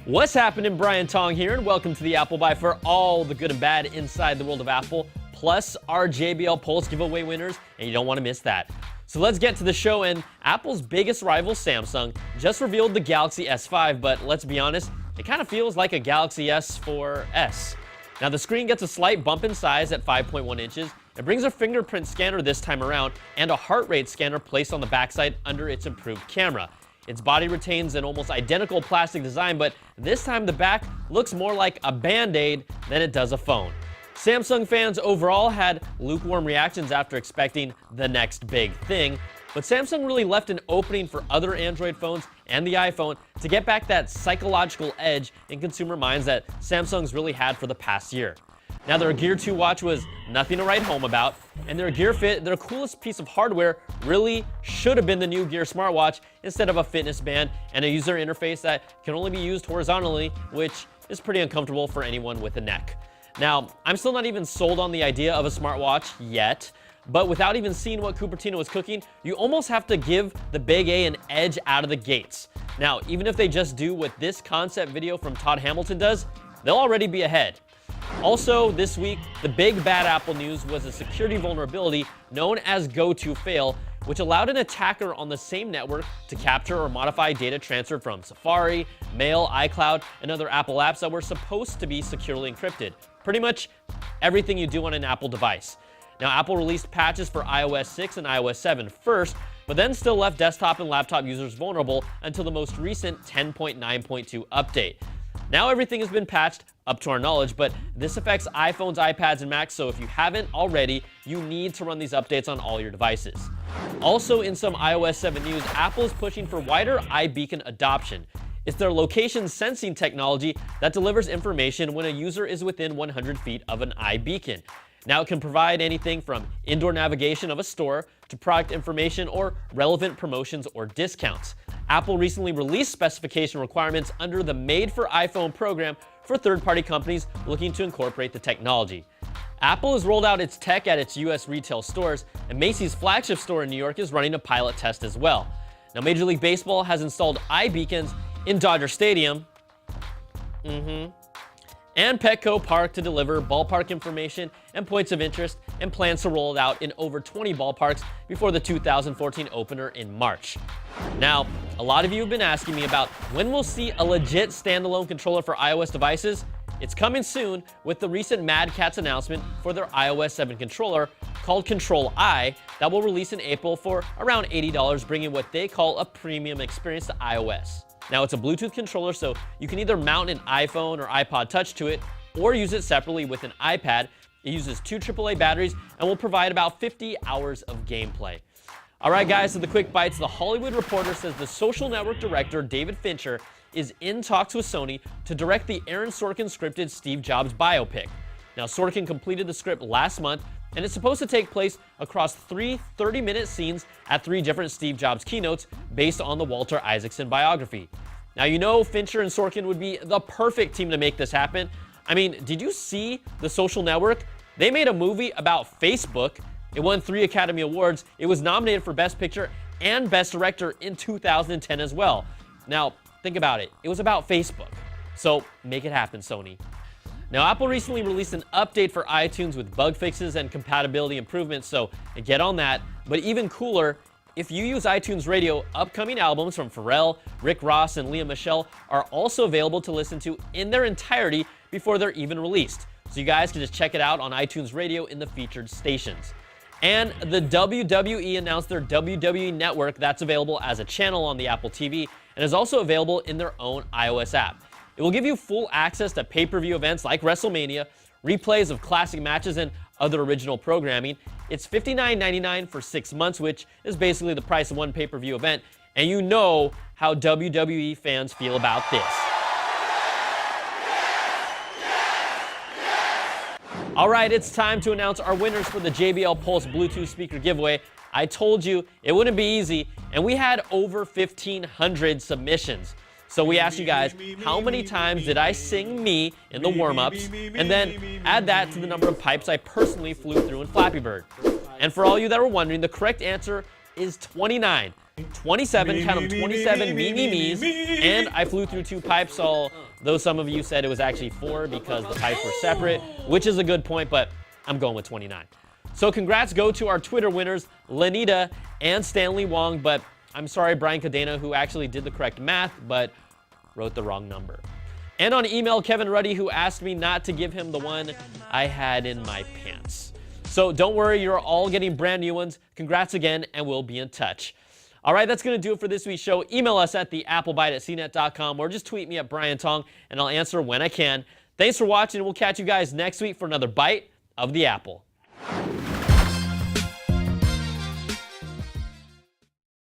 What's happening? Brian Tong here, and welcome to the Apple Buy for all the good and bad inside the world of Apple, plus our JBL Pulse giveaway winners, and you don't want to miss that. So let's get to the show, and Apple's biggest rival, Samsung, just revealed the Galaxy S5, but let's be honest, it kind of feels like a Galaxy S4S. Now the screen gets a slight bump in size at 5.1 inches. It brings a fingerprint scanner this time around, and a heart rate scanner placed on the backside under its improved camera. Its body retains an almost identical plastic design, but this time the back looks more like a Band-Aid than it does a phone. Samsung fans overall had lukewarm reactions after expecting the next big thing, but Samsung really left an opening for other Android phones and the iPhone to get back that psychological edge in consumer minds that Samsung's really had for the past year. Now, their Gear 2 watch was nothing to write home about, and their Gear Fit, their coolest piece of hardware, really should have been the new Gear smartwatch instead of a fitness band and a user interface that can only be used horizontally, which is pretty uncomfortable for anyone with a neck. Now, I'm still not even sold on the idea of a smartwatch yet, but without even seeing what Cupertino is cooking, you almost have to give the Big A an edge out of the gates. Now, even if they just do what this concept video from Todd Hamilton does, they'll already be ahead. Also, this week, the big bad Apple news was a security vulnerability known as Go-To-Fail, which allowed an attacker on the same network to capture or modify data transferred from Safari, Mail, iCloud, and other Apple apps that were supposed to be securely encrypted. Pretty much everything you do on an Apple device. Now, Apple released patches for iOS 6 and iOS 7 first, but then still left desktop and laptop users vulnerable until the most recent 10.9.2 update. Now everything has been patched up to our knowledge, but this affects iPhones, iPads, and Macs, so if you haven't already, you need to run these updates on all your devices. Also, in some iOS 7 news, Apple is pushing for wider iBeacon adoption. It's their location sensing technology that delivers information when a user is within 100 feet of an iBeacon. Now it can provide anything from indoor navigation of a store to product information or relevant promotions or discounts. Apple recently released specification requirements under the Made for iPhone program for third-party companies looking to incorporate the technology. Apple has rolled out its tech at its US retail stores, and Macy's flagship store in New York is running a pilot test as well. Now, Major League Baseball has installed iBeacons in Dodger Stadium, and Petco Park to deliver ballpark information and points of interest, and plans to roll it out in over 20 ballparks before the 2014 opener in March. Now, a lot of you have been asking me about when we'll see a legit standalone controller for iOS devices. It's coming soon with the recent Mad Catz announcement for their iOS 7 controller called Control I that will release in April for around $80, bringing what they call a premium experience to iOS. Now, it's a Bluetooth controller, so you can either mount an iPhone or iPod Touch to it or use it separately with an iPad. It uses 2 AAA batteries and will provide about 50 hours of gameplay. All right, guys, so the quick bites. The Hollywood Reporter says the Social Network director, David Fincher, is in talks with Sony to direct the Aaron Sorkin scripted Steve Jobs biopic. Now, Sorkin completed the script last month, and it's supposed to take place across 3 30-minute scenes at 3 different Steve Jobs keynotes based on the Walter Isaacson biography. Now, you know Fincher and Sorkin would be the perfect team to make this happen. I mean, did you see The Social Network? They made a movie about Facebook. It won 3 Academy Awards. It was nominated for Best Picture and Best Director in 2010 as well. Now, think about it. It was about Facebook. So, make it happen, Sony. Now, Apple recently released an update for iTunes with bug fixes and compatibility improvements, so get on that. But even cooler, if you use iTunes Radio, upcoming albums from Pharrell, Rick Ross, and Leah Michelle are also available to listen to in their entirety before they're even released. So you guys can just check it out on iTunes Radio in the featured stations. And the WWE announced their WWE Network that's available as a channel on the Apple TV and is also available in their own iOS app. It will give you full access to pay-per-view events like WrestleMania, replays of classic matches, and other original programming. It's $59.99 for 6 months, which is basically the price of one pay-per-view event, and you know how WWE fans feel about this. All right, it's time to announce our winners for the JBL Pulse Bluetooth speaker giveaway. I told you it wouldn't be easy, and we had over 1,500 submissions. So we asked you guys, how many times did I sing me in the warm-ups? And then add that to the number of pipes I personally flew through in Flappy Bird. And for all you that were wondering, the correct answer is 29. 27, count them, 27 me-me-me's, and I flew through 2 pipes, all though some of you said it was actually 4 because the pipes were separate, which is a good point, but I'm going with 29. So congrats go to our Twitter winners, Lenita and Stanley Wong, but I'm sorry, Brian Cadena, who actually did the correct math, but wrote the wrong number. And on email, Kevin Ruddy, who asked me not to give him the one I had in my pants. So don't worry, you're all getting brand new ones. Congrats again, and we'll be in touch. All right, that's going to do it for this week's show. Email us at theapplebite@cnet.com or just tweet me at Brian Tong, and I'll answer when I can. Thanks for watching, and we'll catch you guys next week for another Bite of the Apple.